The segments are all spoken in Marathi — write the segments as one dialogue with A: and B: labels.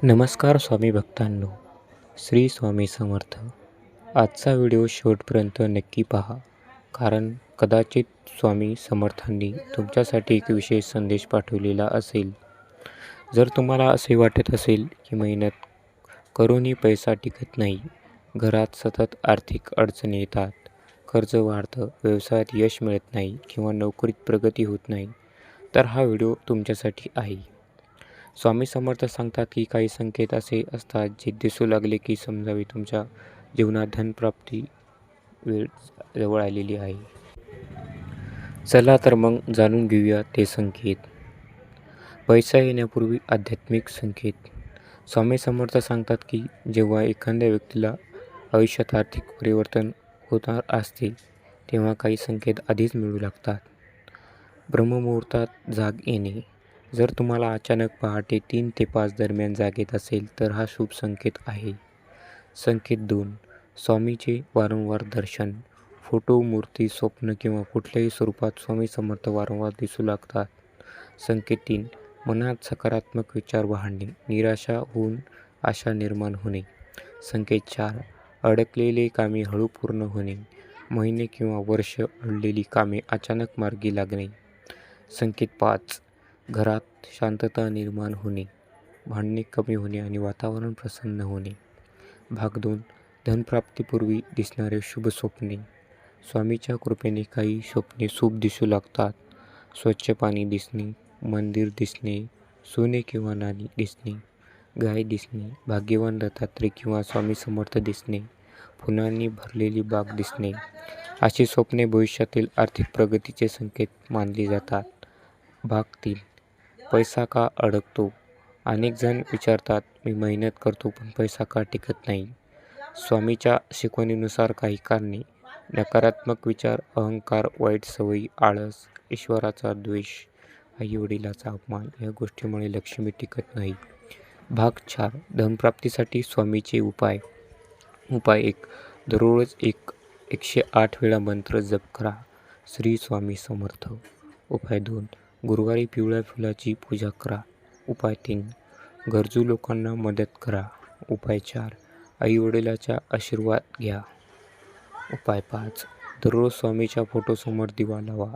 A: नमस्कार स्वामी भक्तांनो, श्री स्वामी समर्थ. आजचा व्हिडिओ शेवटपर्यंत नक्की पहा, कारण कदाचित स्वामी समर्थांनी तुमच्यासाठी एक विशेष संदेश पाठवलेला असेल. जर तुम्हाला असे वाटत असेल की मेहनत करूनही पैसा टिकत नाही, घरात सतत आर्थिक अडचणी येतात, कर्ज वाढतं, व्यवसायात यश मिळत नाही किंवा नोकरीत प्रगती होत नाही, तर हा व्हिडिओ तुमच्यासाठी आहे. स्वामी समर्थ सांगतात की काही संकेत असे असतात जे दिसू लागले की समजावे तुमच्या जीवनात धनप्राप्ती वेळ जवळ आलेली आहे. चला तर मग जाणून घेऊया ते संकेत. पैसा येण्यापूर्वी आध्यात्मिक संकेत. स्वामी समर्थ सांगतात की जेव्हा एखाद्या व्यक्तीला आयुष्यात आर्थिक परिवर्तन होणार असते, तेव्हा काही संकेत आधीच मिळू लागतात. ब्रह्ममुहूर्तात जाग येणे. जर तुम्हाला अचानक पहाटे 3 ते 5 दरम्यान जाग येत असेल तर हा शुभ संकेत आहे. संकेत 2. स्वामीचे वारंवार दर्शन. फोटो, मूर्ती, स्वप्न किंवा कुठल्याही स्वरूपात स्वामी समर्थ वारंवार दिसू लागतात. संकेत 3. मनात सकारात्मक विचार वाढणे, निराशा होऊन आशा निर्माण होणे. संकेत 4. अडकलेली कामे हळू पूर्ण होणे, महिने किंवा वर्ष अडलेली कामे अचानक मार्गी लागणे. संकेत 5. घरात शांतता निर्माण होणे, भांडणे कमी होणे आणि वातावरण प्रसन्न होणे. भाग 2. धनप्राप्तीपूर्वी दिसणारे शुभ स्वप्ने. स्वामीच्या कृपेने काही स्वप्ने शुभ दिसू लागतात. स्वच्छ पाणी दिसणे, मंदिर दिसणे, सोने किंवा नाणी दिसणे, गाय दिसणे, भाग्यवान दत्तात्रय किंवा स्वामी समर्थ दिसणे, फुलांनी भरलेली बाग दिसणे. अशी स्वप्ने भविष्यातील आर्थिक प्रगतीचे संकेत मानली जातात. भाग 3. पैसा का अडकतो? अनेक जण विचारतात, मी मेहनत करतो पण पैसा का टिकत नाही? स्वामीच्या शिकवणीनुसार काही कारणे: नकारात्मक विचार, अहंकार, वाईट सवयी, आळस, ईश्वराचा द्वेष, आई-वडिलाचा अपमान या गोष्टीमुळे लक्ष्मी टिकत नाही. भाग 4. धनप्राप्तीसाठी स्वामीचे उपाय. उपाय 1. दररोज 108 वेळा मंत्र जप करा. श्री स्वामी समर्थ. उपाय 2. गुरुवारी पिवळ्या फुलाची पूजा करा. उपाय 3. गरजू लोकांना मदत करा. उपाय 4. आई-वडिलांचा आशीर्वाद घ्या. उपाय 5. दररोज स्वामीच्या फोटोसमोर दिवा लावा.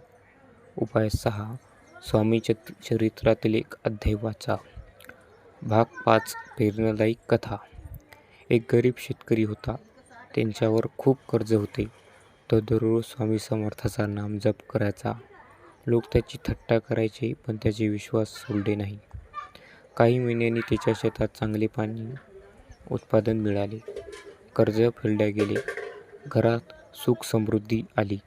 A: उपाय 6. स्वामी चरित्रातील एक अध्याय वाचा. भाग 5. प्रेरणादायी कथा. एक गरीब शेतकरी होता. त्यांच्यावर खूप कर्ज होते. तो दररोज स्वामी समर्थाचा नाम जप करायचा. लोक त्याची थट्टा करायचे, पण त्याचे विश्वास सोडले नाही. काही महिन्यांनी त्याच्या शेतात चांगले पाणी उत्पादन मिळाले. कर्ज फेडले गेले. घरात सुख समृद्धी आली.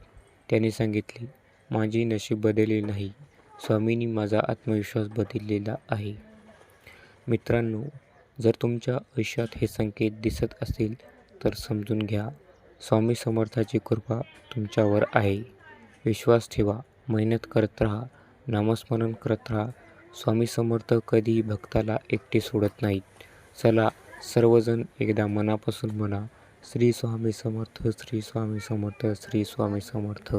A: त्याने सांगितले, माझे नशीब बदलले नाही, स्वामींनी माझा आत्मविश्वास बदललेला आहे. मित्रांनो, जर तुमच्या आयुष्यात हे संकेत दिसत असतील तर समजून घ्या, स्वामी समर्थाची कृपा तुमच्यावर आहे. विश्वास ठेवा, मेहनत करत राहा, नामस्मरण करत राहा. स्वामी समर्थ कधीही भक्ताला एकटे सोडत नाहीत. चला सर्वजण एकदा मनापासून म्हणा, श्री स्वामी समर्थ, श्री स्वामी समर्थ, श्री स्वामी समर्थ.